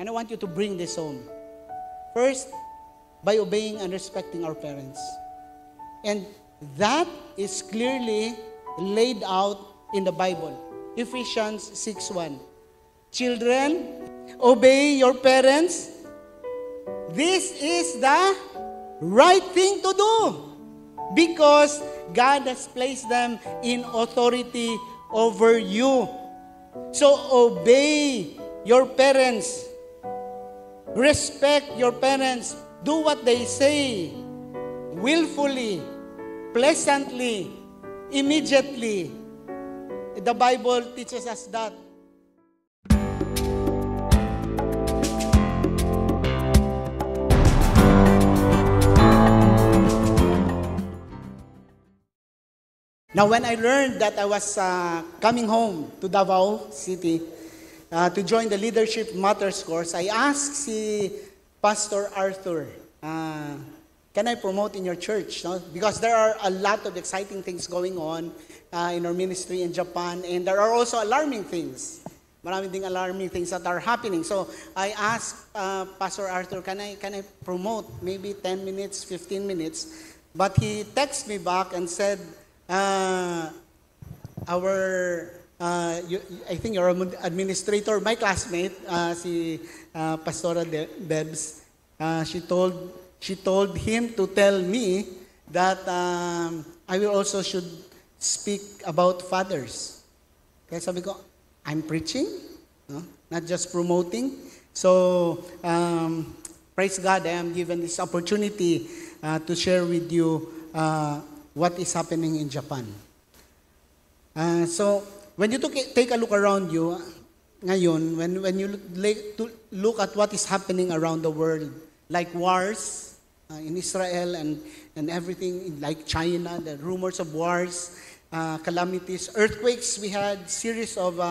And I want you to bring this home. First, by obeying and respecting our parents. And that is clearly laid out in the Bible. Ephesians 6:1. Children, obey your parents. This is the right thing to do because God has placed them in authority over you. So obey your parents. Respect your parents. Do what they say. Willfully, pleasantly, immediately. The Bible teaches us that. Now, when I learned that I was coming home to Davao City to join the Leadership Matters course, I asked si Pastor Arthur, can I promote in your church? No? Because there are a lot of exciting things going on in our ministry in Japan, and there are also alarming things. Maraming ding alarming things that are happening. So I asked Pastor Arthur, can I promote maybe 10 minutes, 15 minutes? But he texted me back and said, I think your administrator, my classmate, si Pastora Debs, she told him to tell me that I will also should speak about fathers. Kaya sabi ko, I'm preaching, no? Not just promoting. So, praise God, I am given this opportunity to share with you what is happening in Japan. So, when you take a look around you, ngayon, when you look at what is happening around the world, like wars in Israel and everything, like China, the rumors of wars, calamities, earthquakes, we had series of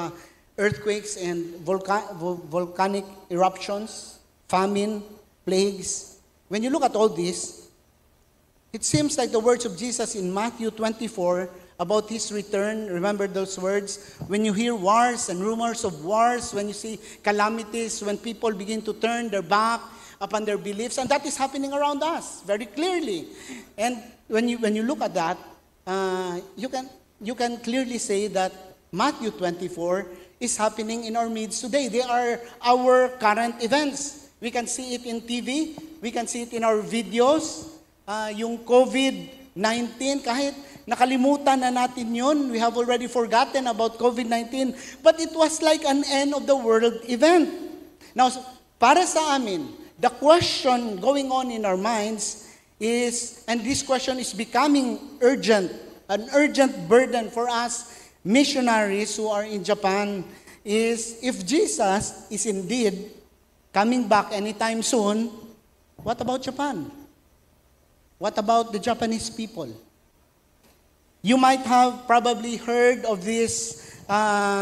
earthquakes and volcanic eruptions, famine, plagues. When you look at all this, it seems like the words of Jesus in Matthew 24 about His return. Remember those words? When you hear wars and rumors of wars, when you see calamities, when people begin to turn their back upon their beliefs, and that is happening around us very clearly. And when you look at that, you can clearly say that Matthew 24 is happening in our midst today. They are our current events. We can see it in TV. We can see it in our videos. Yung COVID-19, kahit nakalimutan na natin yun, we have already forgotten about COVID-19, but it was like an end of the world event. Now, para sa amin, the question going on in our minds is, and this question is becoming urgent, an urgent burden for us missionaries who are in Japan, is if Jesus is indeed coming back anytime soon, what about Japan? What about the Japanese people? You might have probably heard of these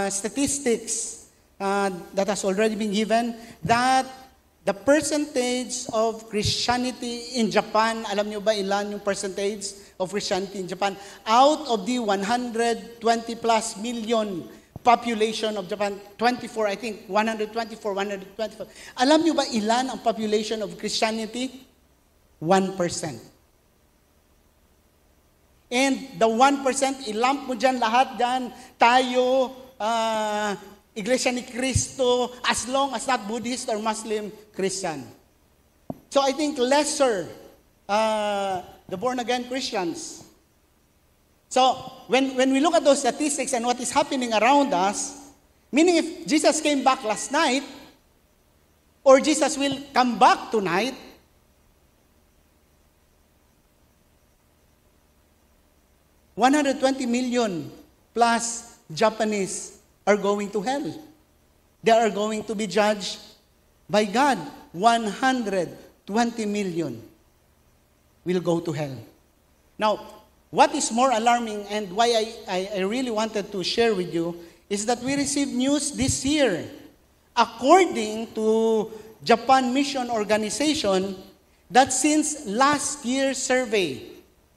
statistics that has already been given, that the percentage of Christianity in Japan, alam niyo ba ilan yung percentage of Christianity in Japan? Out of the 120 plus million population of Japan, 124. Alam niyo ba ilan ang population of Christianity? 1%. And the 1%, ilump mo dyan lahat dyan, tayo, Iglesia ni Cristo, as long as not Buddhist or Muslim Christian. So I think lesser the born-again Christians. So when we look at those statistics and what is happening around us, meaning if Jesus came back last night, or Jesus will come back tonight, $120 million plus Japanese are going to hell. They are going to be judged by God. 120 million will go to hell. Now, what is more alarming and why I really wanted to share with you is that we received news this year. According to Japan Mission Organization, that since last year's survey,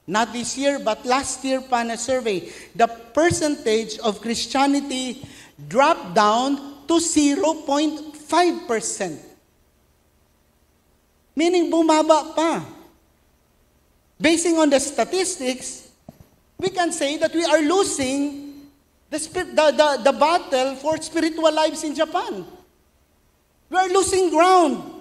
not this year, but last year pa na survey, the percentage of Christianity dropped down to 0.5%. Meaning bumaba pa. Basing on the statistics, we can say that we are losing the battle for spiritual lives in Japan. We are losing ground.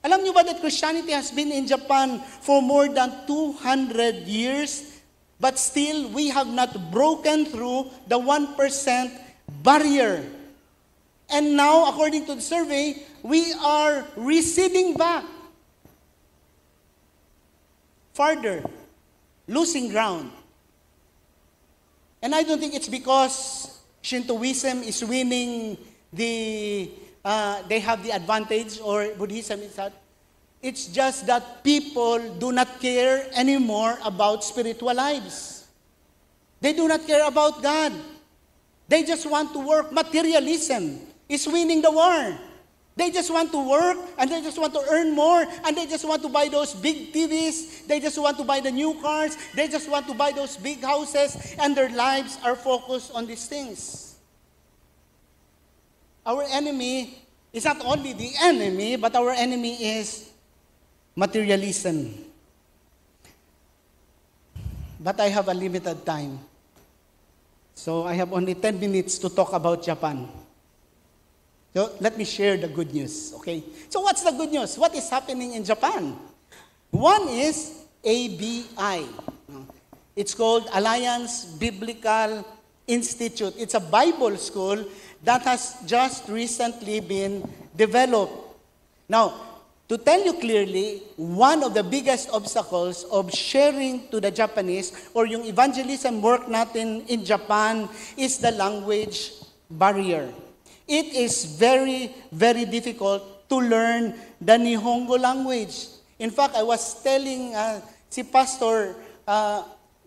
Alam niyo ba that Christianity has been in Japan for more than 200 years, but still we have not broken through the 1% barrier. And now, according to the survey, we are receding back farther, losing ground. And I don't think it's because Shintoism is winning they have the advantage, or Buddhism is that. It's just that people do not care anymore about spiritual lives. They do not care about God. They just want to work. Materialism is winning the war. They just want to work, and they just want to earn more, and they just want to buy those big TVs, they just want to buy the new cars, they just want to buy those big houses, and their lives are focused on these things. Our enemy is not only the enemy, but our enemy is materialism. But I have a limited time. So I have only 10 minutes to talk about Japan. So let me share the good news, okay? So what's the good news? What is happening in Japan? One is ABI. It's called Alliance Biblical Institute. It's a Bible school that has just recently been developed. Now, to tell you clearly, one of the biggest obstacles of sharing to the Japanese or yung evangelism work natin in Japan is the language barrier. It is very, very difficult to learn the Nihongo language. In fact, I was telling si Pastor,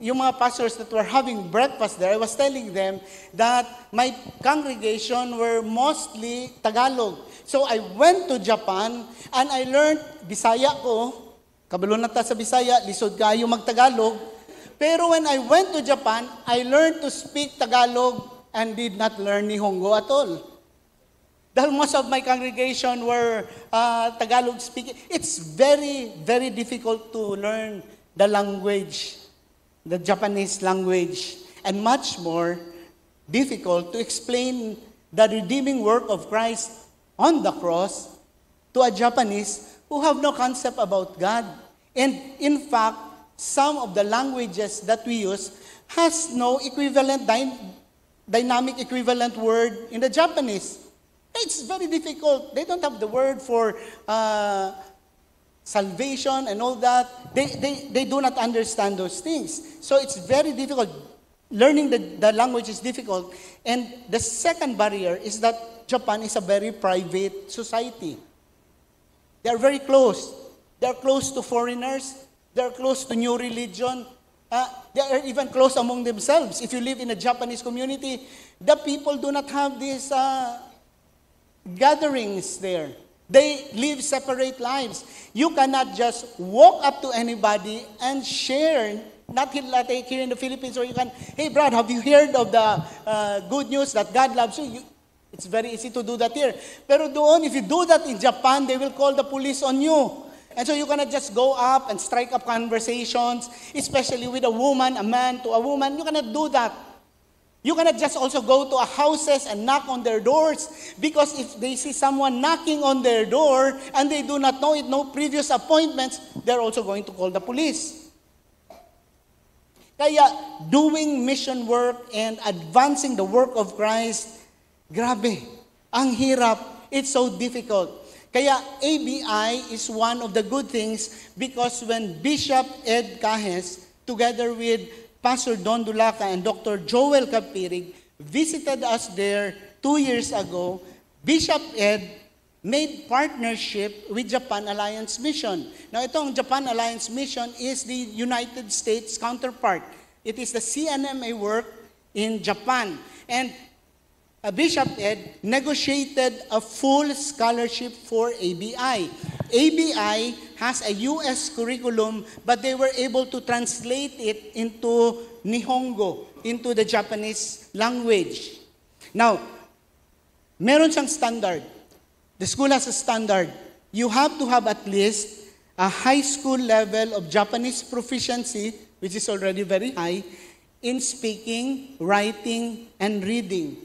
yung mga pastors that were having breakfast there, I was telling them that my congregation were mostly Tagalog. So I went to Japan and I learned Bisaya ko. Kabalo na ta sa Bisaya, lisod kayo mag-Tagalog. Pero when I went to Japan, I learned to speak Tagalog and did not learn Nihongo at all. Dahil most of my congregation were Tagalog speaking. It's very, very difficult to learn the language, the Japanese language, and much more difficult to explain the redeeming work of Christ on the cross to a Japanese who have no concept about God. And in fact, some of the languages that we use has no equivalent, dynamic equivalent word in the Japanese. It's very difficult. They don't have the word for salvation and all that. They do not understand those things. So it's very difficult. Learning the language is difficult. And the second barrier is that Japan is a very private society. They are very close. They are close to foreigners. They are close to new religion. They are even close among themselves. If you live in a Japanese community, the people do not have these gatherings there. They live separate lives. You cannot just walk up to anybody and share, not like here in the Philippines, or you can, hey Brad, have you heard of the good news that God loves you? It's very easy to do that here. Pero doon, if you do that in Japan, they will call the police on you. And so you cannot just go up and strike up conversations, especially with a woman, a man to a woman. You cannot do that. You cannot just also go to houses and knock on their doors, because if they see someone knocking on their door and they do not know it, no previous appointments, they're also going to call the police. Kaya doing mission work and advancing the work of Christ, grabe, ang hirap, it's so difficult. Kaya ABI is one of the good things, because when Bishop Ed Cajes, together with Pastor Don Dulaca and Dr. Joel Capirig visited us there 2 years ago, Bishop Ed made partnership with Japan Alliance Mission. Now, itong Japan Alliance Mission is the United States counterpart. It is the CNMA work in Japan. And Bishop Ed negotiated a full scholarship for ABI. ABI has a US curriculum, but they were able to translate it into Nihongo, into the Japanese language. Now, meron siyang standard. The school has a standard. You have to have at least a high school level of Japanese proficiency, which is already very high, in speaking, writing, and reading.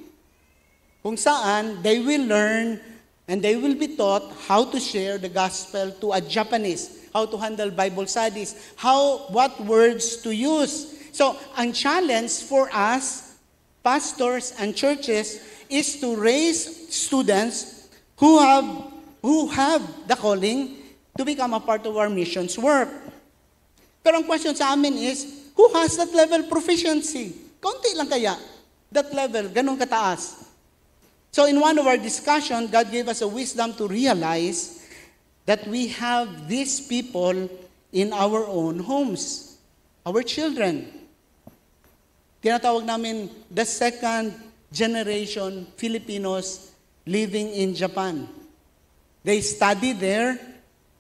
Kung saan, they will learn and they will be taught how to share the gospel to a Japanese, how to handle Bible studies, what words to use. So, ang challenge for us, pastors and churches, is to raise students who have the calling to become a part of our missions work. Pero ang question sa amin is, who has that level proficiency? Kaunti lang kaya, that level, ganun kataas. So in one of our discussions, God gave us a wisdom to realize that we have these people in our own homes, our children. Tinatawag namin the second generation Filipinos living in Japan. They study there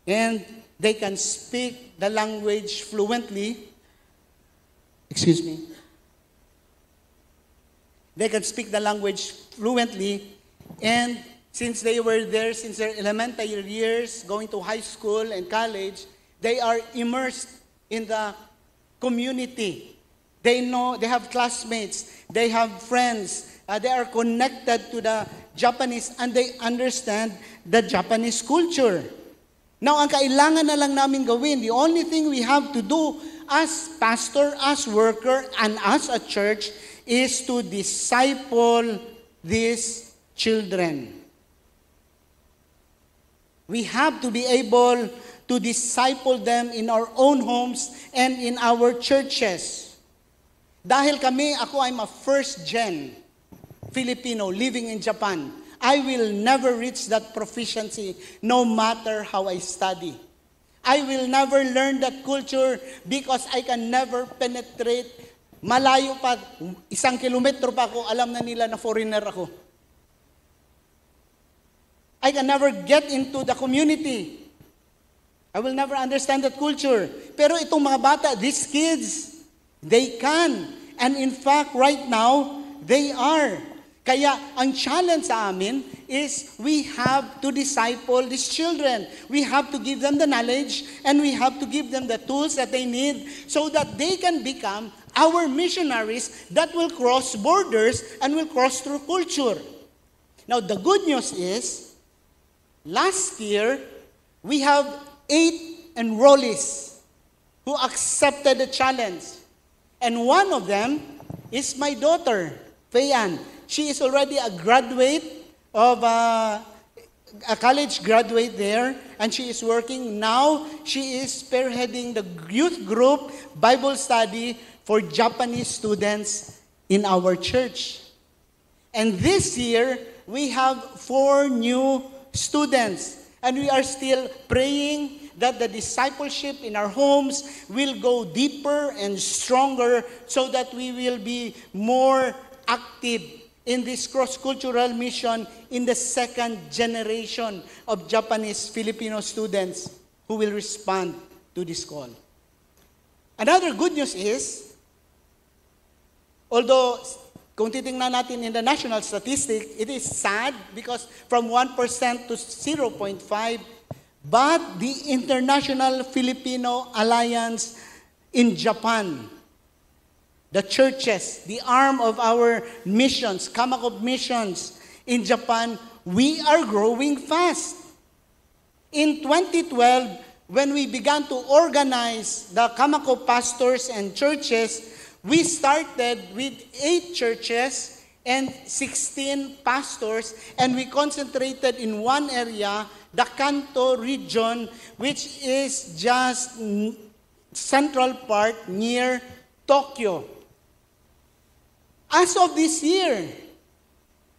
and they can speak the language fluently. Excuse me. They can speak the language fluently, and since they were there since their elementary years, going to high school and college, they are immersed in the community. They know, they have classmates, they have friends, they are connected to the Japanese, and they understand the Japanese culture. Now, ang kailangan na lang namin gawin, the only thing we have to do as pastor, as worker, and as a church is to disciple these children. We have to be able to disciple them in our own homes and in our churches. Dahil I'm a first-gen Filipino living in Japan. I will never reach that proficiency no matter how I study. I will never learn that culture because I can never penetrate. Malayo pa, 1 kilometro pa ako, alam na nila na foreigner ako. I can never get into the community. I will never understand that culture. Pero itong mga bata, these kids, they can. And in fact, right now, they are. Kaya ang challenge sa amin is we have to disciple these children. We have to give them the knowledge and we have to give them the tools that they need so that they can become our missionaries that will cross borders and will cross through culture. Now, the good news is, last year, we have 8 enrollees who accepted the challenge. And one of them is my daughter, Fayan. She is already a graduate of a college graduate there, and she is working now. She is spearheading the youth group Bible study for Japanese students in our church. And this year, we have 4 new students, and we are still praying that the discipleship in our homes will go deeper and stronger so that we will be more active in this cross-cultural mission in the second generation of Japanese Filipino students who will respond to this call. Another good news is, although kung titingnan natin in the national statistic, it is sad because from 1% to 0.5%, but the International Filipino Alliance in Japan, the churches, the arm of our missions, Kamakop Missions in Japan, we are growing fast. In 2012, when we began to organize the Kamakop pastors and churches, we started with 8 churches and 16 pastors, and we concentrated in one area, the Kanto region, which is just central part near Tokyo. As of this year,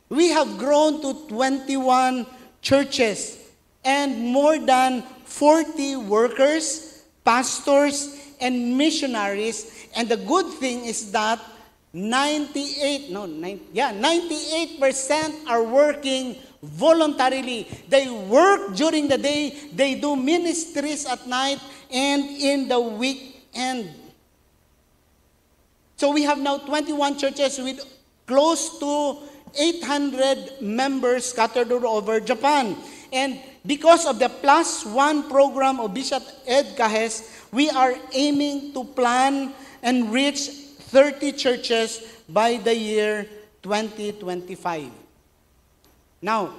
we have grown to 21 churches and more than 40 workers, pastors, and missionaries. And the good thing is that 98% are working voluntarily. They work during the day, they do ministries at night, and in the weekend. So we have now 21 churches with close to 800 members scattered all over Japan. And because of the Plus One program of Bishop Ed Cajes, we are aiming to plan and reach 30 churches by the year 2025. Now,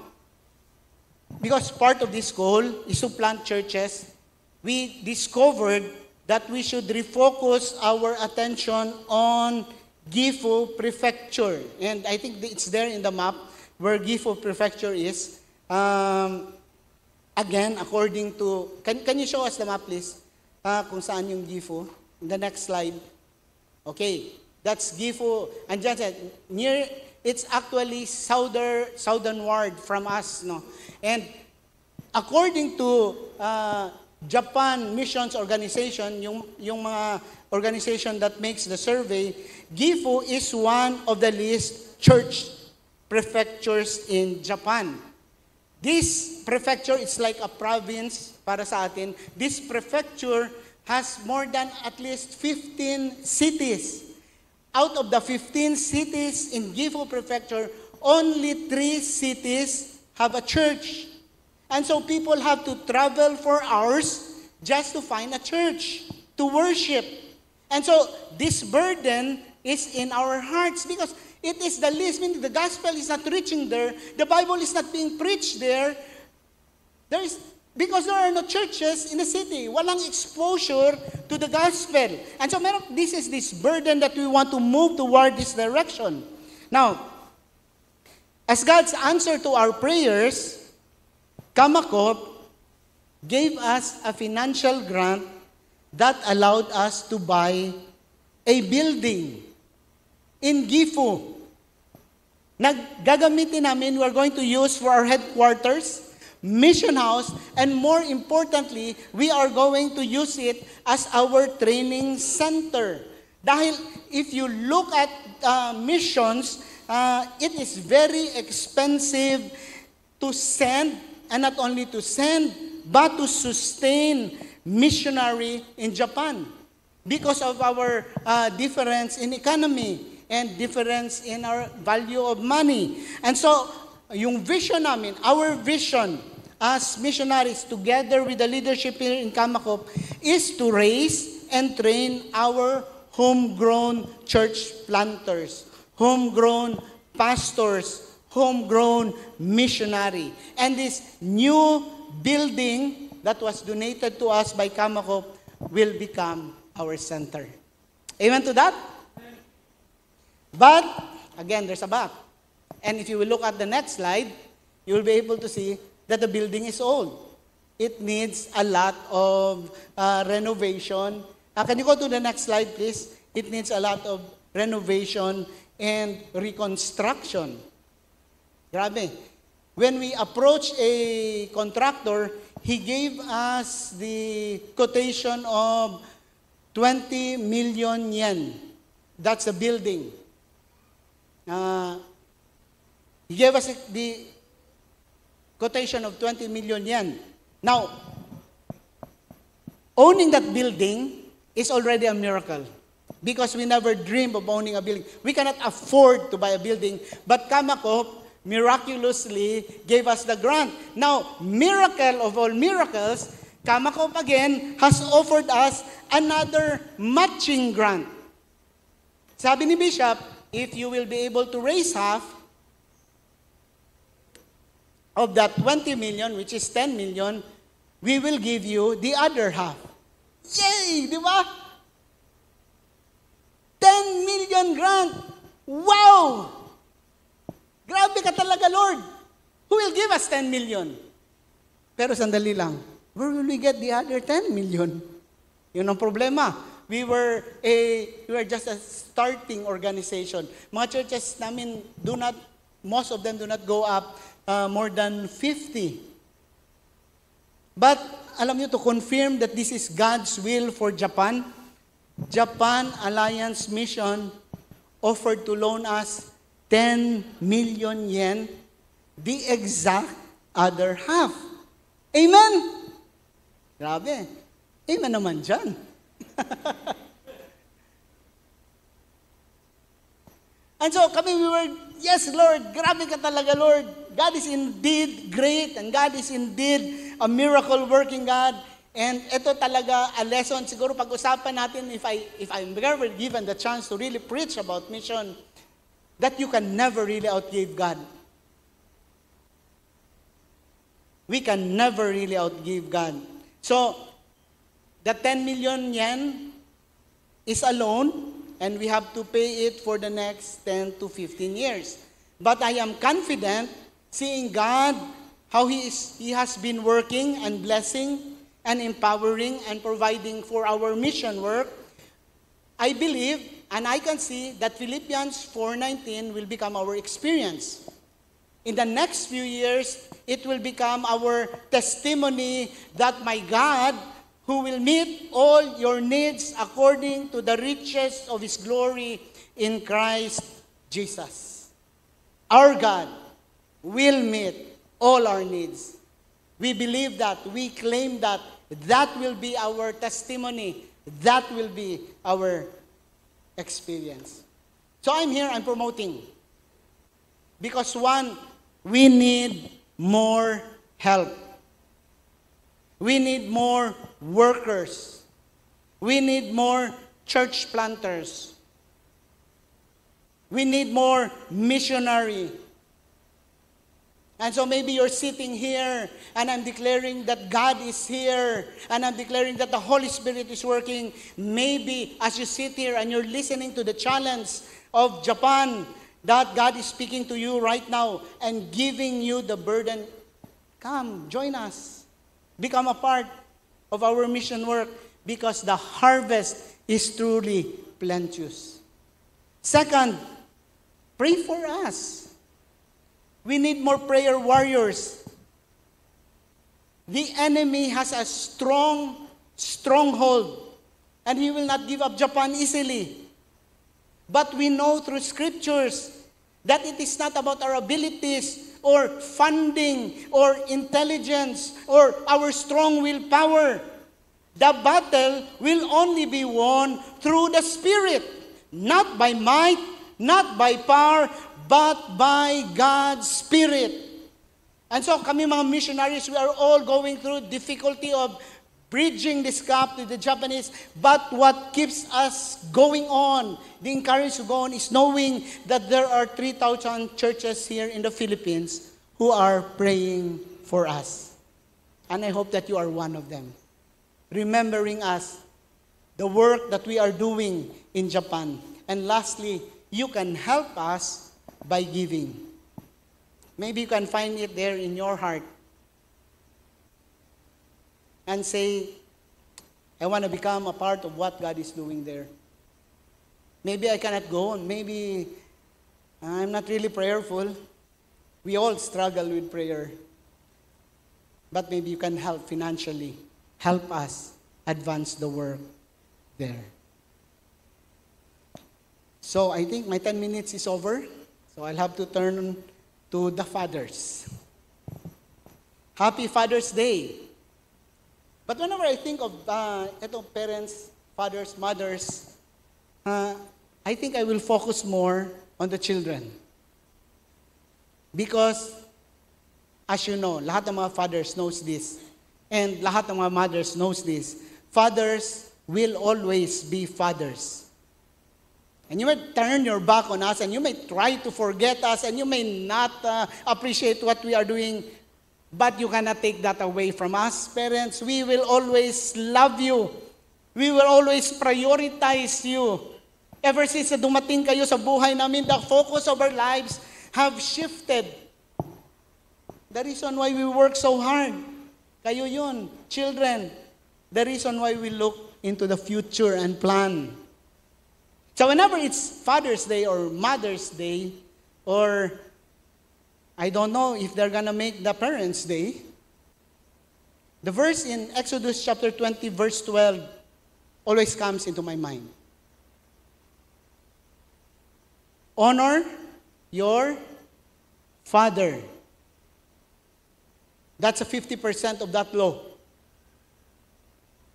because part of this goal is to plant churches, we discovered that we should refocus our attention on Gifu Prefecture. And I think it's there in the map where Gifu Prefecture is. Again, according to, can you show us the map, please? Kung saan yung Gifu? The next slide. Okay, that's Gifu. And just near, it's actually southernward from us, no? And according to Japan Missions Organization, yung mga organization that makes the survey, Gifu is one of the least church prefectures in Japan. This prefecture is like a province para sa atin. This prefecture has more than at least 15 cities. Out of the 15 cities in Gifu Prefecture, only 3 cities have a church. And so people have to travel for hours just to find a church to worship. And so this burden is in our hearts because it is the least, meaning the gospel is not reaching there, the Bible is not being preached there. Because there are no churches in the city. Walang exposure to the gospel. And so this is this burden that we want to move toward this direction. Now, as God's answer to our prayers, Kamakop gave us a financial grant that allowed us to buy a building in Gifu. Gagamitin namin, we're going to use for our headquarters, mission house, and more importantly, we are going to use it as our training center. Dahil if you look at missions, it is very expensive to send, and not only to send, but to sustain missionary in Japan because of our difference in economy and difference in our value of money. And so, yung vision namin, our vision as missionaries together with the leadership here in Kamakop is to raise and train our homegrown church planters, homegrown pastors, homegrown missionary. And this new building that was donated to us by Kamakop will become our center. Amen to that? But, again, there's a but. And if you will look at the next slide, you will be able to see that the building is old. It needs a lot of renovation. Can you go to the next slide, please? It needs a lot of renovation and reconstruction. Grabe. When we approached a contractor, he gave us the quotation of 20 million yen. That's a building. He gave us the quotation of 20 million yen. Now, owning that building is already a miracle because we never dreamed of owning a building. We cannot afford to buy a building, but Kamakop miraculously gave us the grant. Now, miracle of all miracles, Kamakop again has offered us another matching grant. Sabi ni Bishop, if you will be able to raise half of that 20 million, which is 10 million, we will give you the other half. Yay! Di ba? 10 million grant! Wow! Grabe ka talaga, Lord! Who will give us 10 million? Pero sandali lang, where will we get the other 10 million? Yun ang problema. We were just a starting organization. Mga churches namin most of them do not go up more than 50. But alam niyo, to confirm that this is God's will for Japan, Japan Alliance Mission offered to loan us 10 million yen, the exact other half. Amen? Grabe. Amen naman dyan. And so kami, we were, yes, Lord, grabe ka talaga, Lord. God is indeed great, and God is indeed a miracle-working God. And ito talaga a lesson, siguro pag-usapan natin if I'm ever given the chance to really preach about mission, that you can never really outgive God. We can never really outgive God. So, the 10 million yen is a loan, and we have to pay it for the next 10 to 15 years. But I am confident, seeing God, how He has been working and blessing and empowering and providing for our mission work. I believe, and I can see, that Philippians 4:19 will become our experience. In the next few years, it will become our testimony that my God, who will meet all your needs according to the riches of His glory in Christ Jesus. Our God will meet all our needs. We believe that, we claim that, that will be our testimony, that will be our experience. So I'm here, I'm promoting. Because one, we need more help. We need more workers. We need more church planters. We need more missionary. And so maybe you're sitting here and I'm declaring that God is here and I'm declaring that the Holy Spirit is working. Maybe as you sit here and you're listening to the challenge of Japan, that God is speaking to you right now and giving you the burden. Come, join us. Become a part of our mission work because the harvest is truly plenteous. Second, pray for us. We need more prayer warriors. The enemy has a stronghold, and he will not give up Japan easily. But we know through scriptures that it is not about our abilities or funding or intelligence or our strong willpower. The battle will only be won through the Spirit, not by might, not by power, but by God's Spirit. And so kami mga missionaries, we are all going through difficulty of bridging this gap to the Japanese. But what keeps us going on, the encouragement to go on, is knowing that there are 3,000 churches here in the Philippines who are praying for us. And I hope that you are one of them. Remembering us, the work that we are doing in Japan. And lastly, you can help us by giving. Maybe you can find it there in your heart. And say, I want to become a part of what God is doing there. Maybe I cannot go, and maybe I'm not really prayerful. We all struggle with prayer. But maybe you can help financially. Help us advance the work there. So I think my 10 minutes is over. So I'll have to turn to the fathers. Happy Father's Day. But whenever I think of parents, fathers, mothers, I think I will focus more on the children. Because, as you know, lahat ng mga fathers knows this. And lahat ng mga mothers knows this. Fathers will always be fathers. And you may turn your back on us, and you may try to forget us, and you may not appreciate what we are doing. But you cannot take that away from us, parents. We will always love you. We will always prioritize you. Ever since dumating kayo sa buhay namin, the focus of our lives have shifted. The reason why we work so hard, kayo yun, children. The reason why we look into the future and plan. So whenever it's Father's Day or Mother's Day, or I don't know if they're gonna make the Parents' Day, the verse in Exodus chapter 20, verse 12, always comes into my mind. Honor your father. That's a 50% of that law.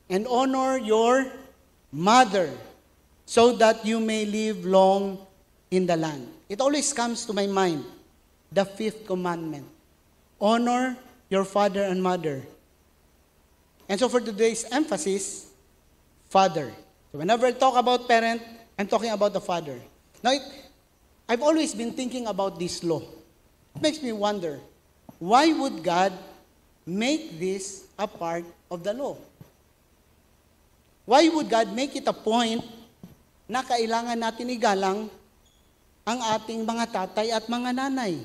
And honor your mother, so that you may live long in the land. It always comes to my mind, the fifth commandment. Honor your father and mother. And so for today's emphasis, father. So whenever I talk about parent, I'm talking about the father. Now, I've always been thinking about this law. It makes me wonder, why would God make this a part of the law? Why would God make it a point na kailangan natin igalang ang ating mga tatay at mga nanay?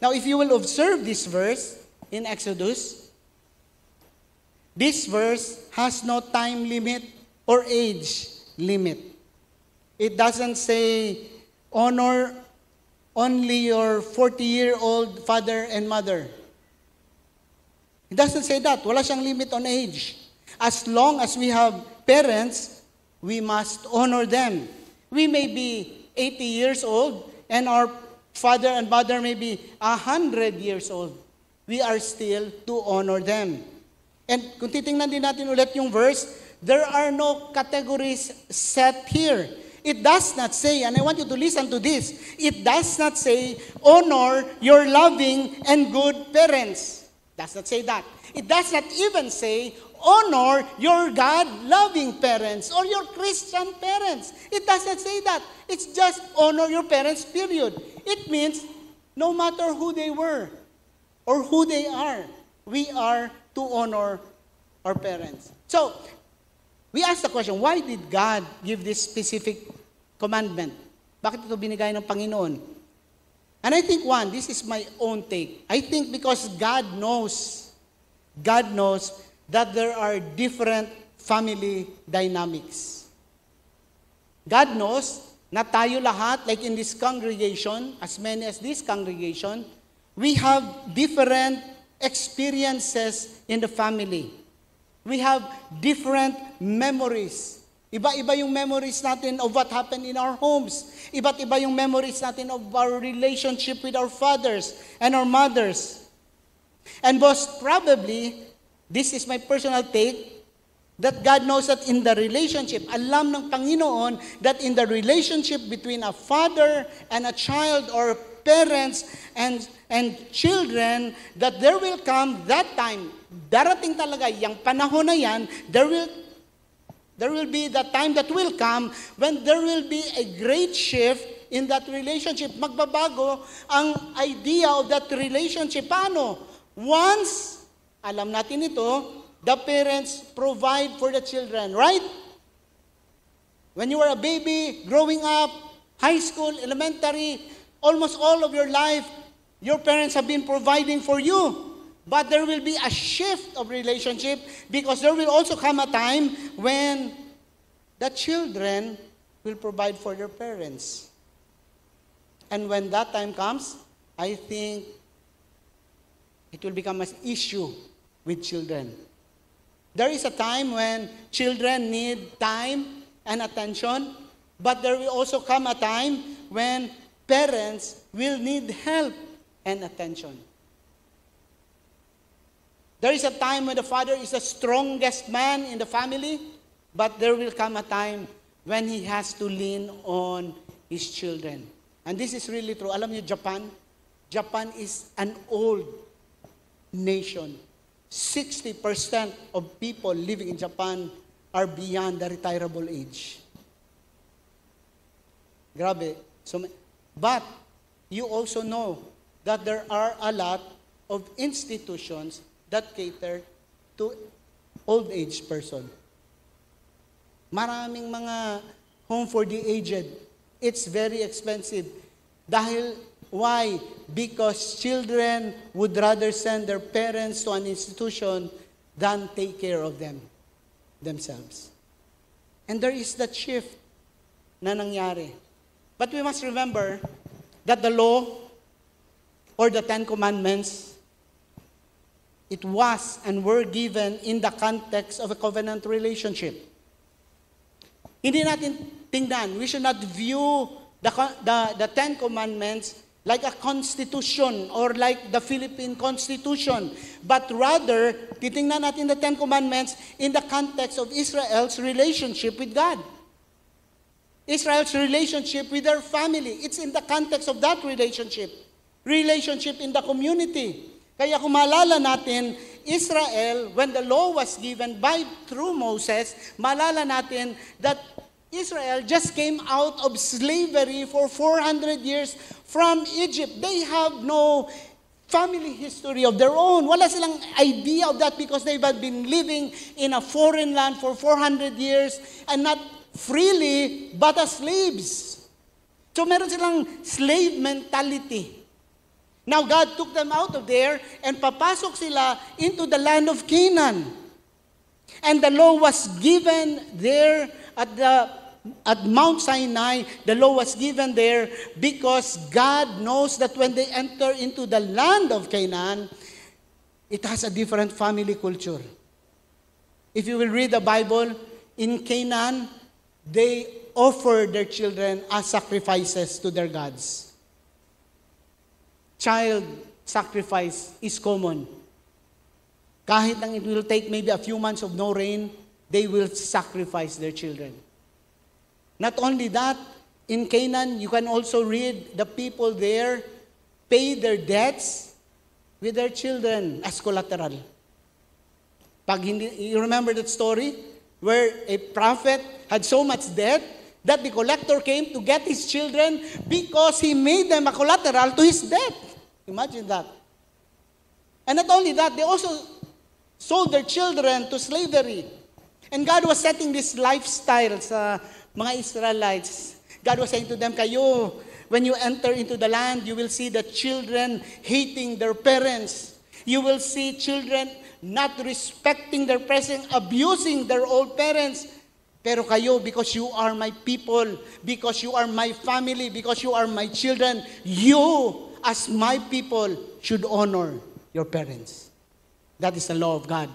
Now, if you will observe this verse in Exodus, this verse has no time limit or age limit. It doesn't say, honor only your 40-year-old father and mother. It doesn't say that. Wala siyang limit on age. As long as we have parents, we must honor them. We may be 80 years old, and our father and mother may be 100 years old. We are still to honor them. And kung titingnan din natin ulit yung verse, there are no categories set here. It does not say, and I want you to listen to this, it does not say, honor your loving and good parents. It does not say that. It does not even say, honor your God-loving parents or your Christian parents. It does not say that. It's just honor your parents, period. It means no matter who they were or who they are, we are to honor our parents. So, we ask the question, why did God give this specific commandment? Bakit ito binigay ng Panginoon? And I think this is my own take. I think because God knows that there are different family dynamics. God knows na tayo lahat, like in this congregation, as many as this congregation, we have different experiences in the family. We have different memories. Iba-iba yung memories natin of what happened in our homes. Iba't iba yung memories natin of our relationship with our fathers and our mothers. And most probably, this is my personal take, that God knows that in the relationship, alam ng Panginoon that in the relationship between a father and a child or parents and children, that there will come that time, darating talaga, yung panahon na yan, there will be the time that will come when there will be a great shift in that relationship. Magbabago ang idea of that relationship. Paano? Once, alam natin ito, the parents provide for the children, right? When you are a baby, growing up, high school, elementary, almost all of your life, your parents have been providing for you. But there will be a shift of relationship because there will also come a time when the children will provide for their parents. And when that time comes, I think it will become an issue with children. There is a time when children need time and attention, but there will also come a time when parents will need help and attention. There is a time when the father is the strongest man in the family, but there will come a time when he has to lean on his children. And this is really true. Alam niyo, Japan is an old nation. 60% of people living in Japan are beyond the retirable age. Grabe. But you also know that there are a lot of institutions that cater to old age person. Maraming mga home for the aged. It's very expensive. Dahil, why? Because children would rather send their parents to an institution than take care of them themselves. And there is that shift na nangyari. But we must remember that the law or the Ten Commandments, it was and were given in the context of a covenant relationship. Hindi natin tingnan, we should not view the Ten Commandments like a constitution or like the Philippine Constitution, but rather, titingnan natin the Ten Commandments in the context of Israel's relationship with God. Israel's relationship with their family. It's in the context of that relationship. Relationship in the community. Kaya kung maalala natin, Israel, when the law was given through Moses, maalala natin that Israel just came out of slavery for 400 years from Egypt. They have no family history of their own. Wala silang idea of that because they've been living in a foreign land for 400 years and not freely but as slaves. So meron silang slave mentality. Now God took them out of there and papasok sila into the land of Canaan. And the law was given there at Mount Sinai. The law was given there because God knows that when they enter into the land of Canaan, it has a different family culture. If you will read the Bible, in Canaan, they offer their children as sacrifices to their gods. Child sacrifice is common. Kahit lang it will take maybe a few months of no rain, they will sacrifice their children. Not only that, in Canaan, you can also read the people there pay their debts with their children as collateral. You remember that story where a prophet had so much debt that the collector came to get his children because he made them a collateral to his debt. Imagine that. And not only that, they also sold their children to slavery. And God was setting this lifestyle sa mga Israelites. God was saying to them, kayo, when you enter into the land, you will see the children hating their parents. You will see children not respecting their parents, abusing their old parents. Pero kayo, because you are my people, because you are my family, because you are my children, you, as my people, should honor your parents. That is the law of God.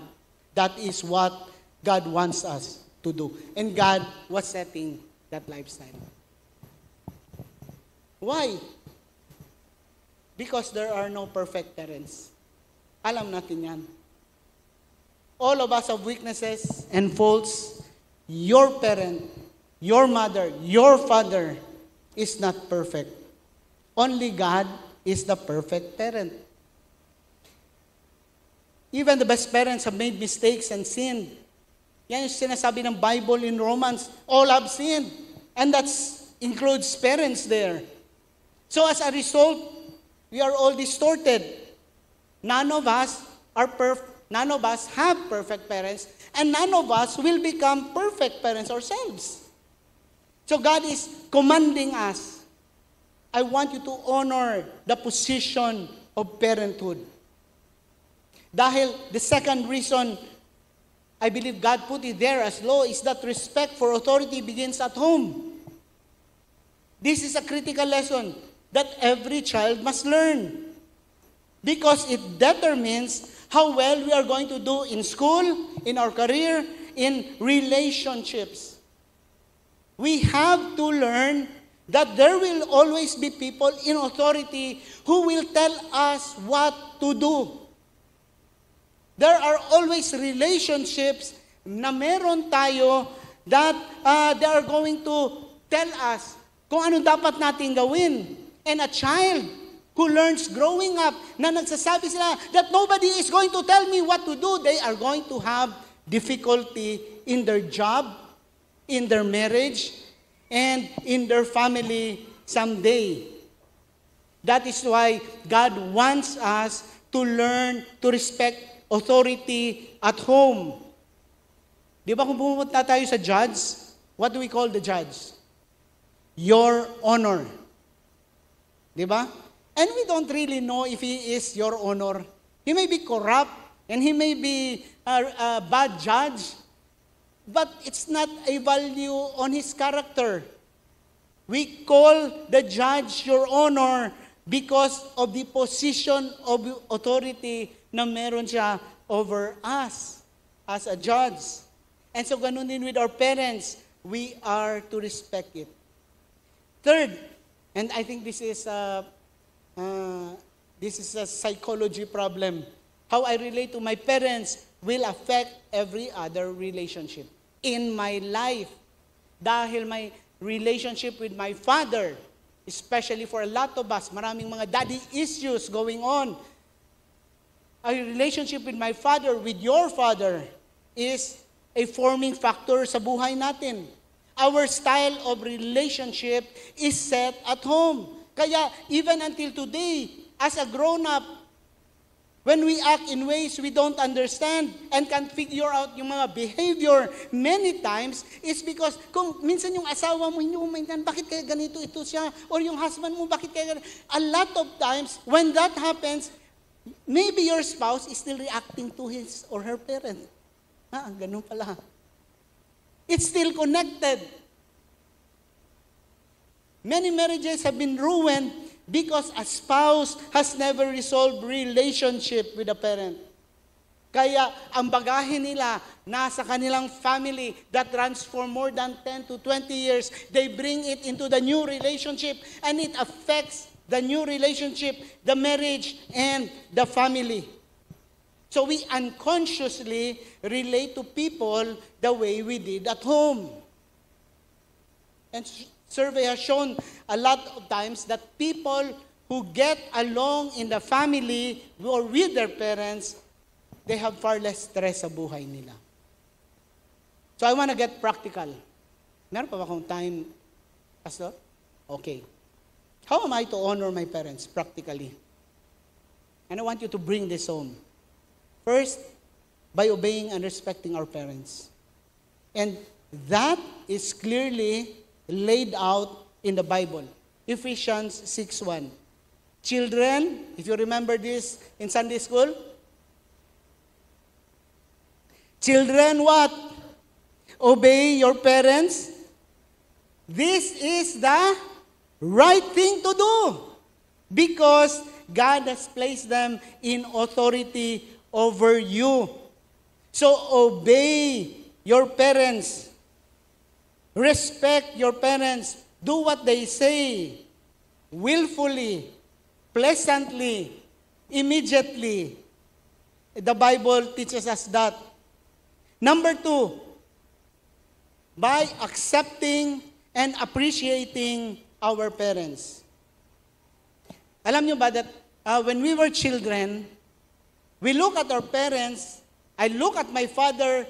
That is what God wants us to do. And God was setting that lifestyle. Why? Because there are no perfect parents. Alam natin yan. All of us have weaknesses and faults. Your parent, your mother, your father is not perfect. Only God is the perfect parent. Even the best parents have made mistakes and sinned. Yan yung sinasabi ng Bible in Romans. All have sinned. And that includes parents there. So as a result, we are all distorted. None of us have perfect parents, and none of us will become perfect parents ourselves. So God is commanding us, I want you to honor the position of parenthood. Dahil the second reason I believe God put it there as law is that respect for authority begins at home. This is a critical lesson that every child must learn because it determines how well we are going to do in school, in our career, in relationships. We have to learn that there will always be people in authority who will tell us what to do. There are always relationships na meron tayo that they are going to tell us kung ano dapat natin gawin. And a child who learns growing up na nagsasabi sila that nobody is going to tell me what to do, they are going to have difficulty in their job, in their marriage, and in their family someday. That is why God wants us to learn to respect authority at home. Di ba kung pumunta tayo sa judge, what do we call the judge? Your honor. Di ba? And we don't really know if he is your honor. He may be corrupt, and he may be a bad judge, but it's not a value on his character. We call the judge your honor because of the position of authority na meron siya over us as a judge. And so ganun din with our parents, we are to respect it. Third, and I think this is a psychology problem. How I relate to my parents will affect every other relationship in my life. Dahil relationship with my father, especially for a lot of us, maraming mga daddy issues going on. A relationship with my father, with your father, is a forming factor sa buhay natin. Our style of relationship is set at home. Kaya even until today, as a grown-up, when we act in ways we don't understand and can't figure out yung mga behavior many times, it's because kung minsan yung asawa mo, hindi mo maintindihan, bakit kaya ganito ito siya? Or yung husband mo, bakit kaya ganito? A lot of times, when that happens, maybe your spouse is still reacting to his or her parent. Ganun pala. It's still connected. Many marriages have been ruined because a spouse has never resolved relationship with a parent. Kaya ang bagahe nila nasa kanilang family that runs for more than 10 to 20 years, they bring it into the new relationship and it affects the new relationship, the marriage, and the family. So we unconsciously relate to people the way we did at home. And survey has shown a lot of times that people who get along in the family or with their parents, they have far less stress sa buhay nila. So I want to get practical. Meron pa ba akong time, Pastor? Okay. How am I to honor my parents practically? And I want you to bring this home. First, by obeying and respecting our parents. And that is clearly laid out in the Bible. Ephesians 6:1. Children, if you remember this in Sunday school, children, what? Obey your parents. This is the right thing to do because God has placed them in authority over you. So obey your parents. Respect your parents. Do what they say. Willfully, pleasantly, immediately. The Bible teaches us that. Number 2, by accepting and appreciating our parents. Alam nyo ba that when we were children, we look at our parents, I look at my father,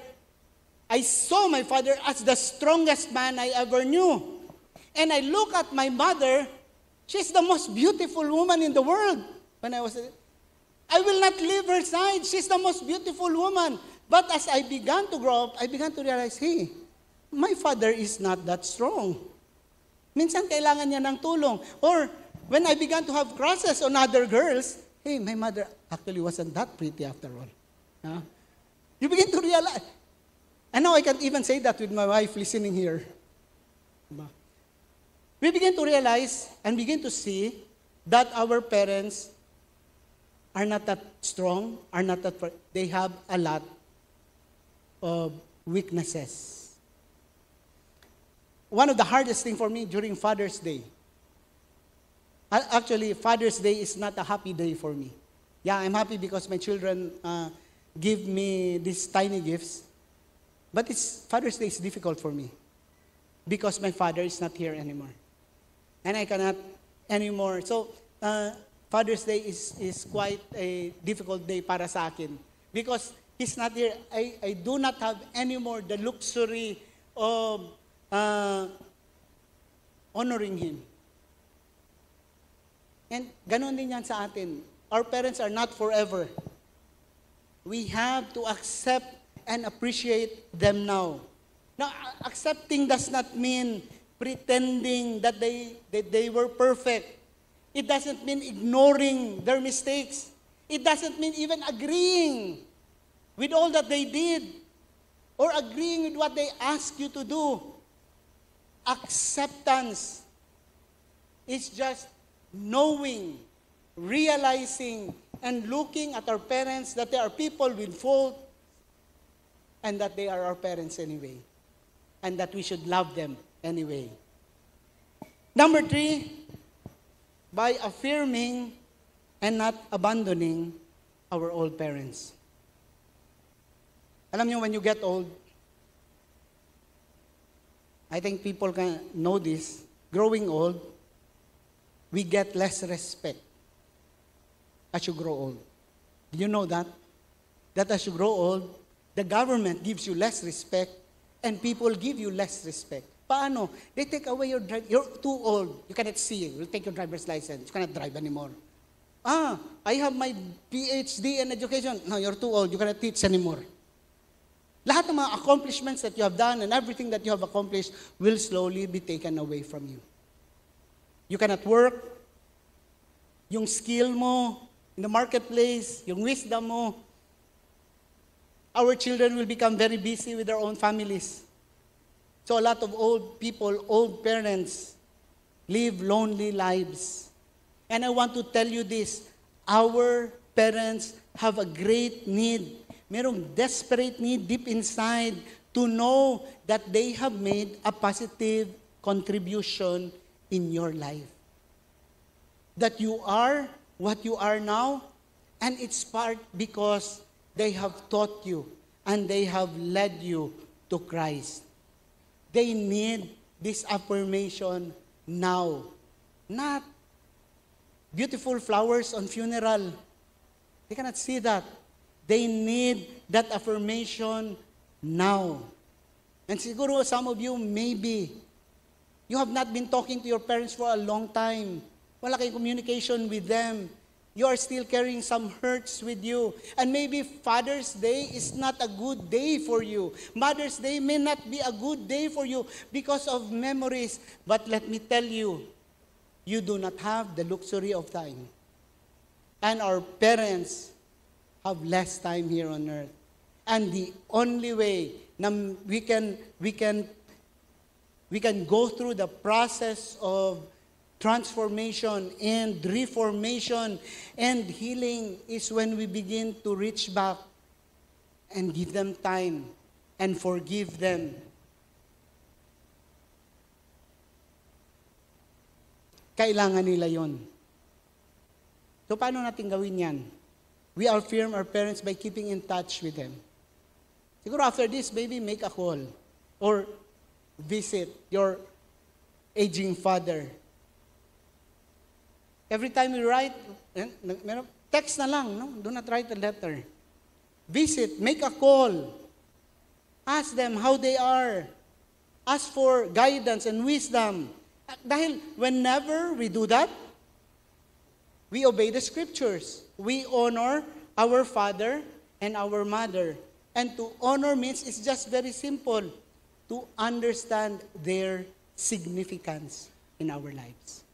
I saw my father as the strongest man I ever knew. And I look at my mother, she's the most beautiful woman in the world. I will not leave her side. She's the most beautiful woman. But as I began to grow up, I began to realize, hey, my father is not that strong. Minsan kailangan niya ng tulong. Or when I began to have crushes on other girls, hey, my mother actually wasn't that pretty after all. You begin to realize. And now I can't even say that with my wife listening here. We begin to realize and begin to see that our parents are not that strong, are not that, they have a lot of weaknesses. One of the hardest thing for me during Father's Day, actually, Father's Day is not a happy day for me. Yeah, I'm happy because my children give me these tiny gifts. But Father's Day is difficult for me because my father is not here anymore. And I cannot anymore. So, Father's Day is quite a difficult day para sa akin. Because he's not here, I do not have anymore the luxury of honoring him. And ganun din yan sa atin. Our parents are not forever. We have to accept and appreciate them now. Now, accepting does not mean pretending that they were perfect. It doesn't mean ignoring their mistakes. It doesn't mean even agreeing with all that they did or agreeing with what they asked you to do. Acceptance is just knowing, realizing, and looking at our parents that they are people with fault and that they are our parents anyway, and that we should love them anyway. Number 3, by affirming and not abandoning our old parents. Alam niyo, when you get old, I think people can know this. Growing old, we get less respect as you grow old. Do you know that? That as you grow old, the government gives you less respect and people give you less respect. Paano? They take away your drive. You're too old. You cannot see. We'll take your driver's license. You cannot drive anymore. I have my PhD in education. No, you're too old. You cannot teach anymore. Lahat ng mga accomplishments that you have done and everything that you have accomplished will slowly be taken away from you. You cannot work. Yung skill mo in the marketplace, yung wisdom mo. Our children will become very busy with their own families. So a lot of old people, old parents, live lonely lives. And I want to tell you this, our parents have a great need. Merong desperate need deep inside to know that they have made a positive contribution in your life. That you are what you are now, and it's part because they have taught you and they have led you to Christ. They need this affirmation now. Not beautiful flowers on funeral. They cannot see that. They need that affirmation now. And siguro some of you, maybe, you have not been talking to your parents for a long time. Wala kayong communication with them. You are still carrying some hurts with you. And maybe Father's Day is not a good day for you. Mother's Day may not be a good day for you because of memories. But let me tell you, you do not have the luxury of time. And our parents have less time here on earth. And the only way na we can go through the process of transformation and reformation and healing is when we begin to reach back and give them time and forgive them. Kailangan nila yon. So paano natin gawin yan? We affirm our parents by keeping in touch with them. Siguro after this, maybe make a call or visit your aging father. Every time you write, text na lang, no? Do not write a letter. Visit, make a call. Ask them how they are. Ask for guidance and wisdom. Dahil whenever we do that, we obey the scriptures. We honor our father and our mother. And to honor means it's just very simple, to understand their significance in our lives.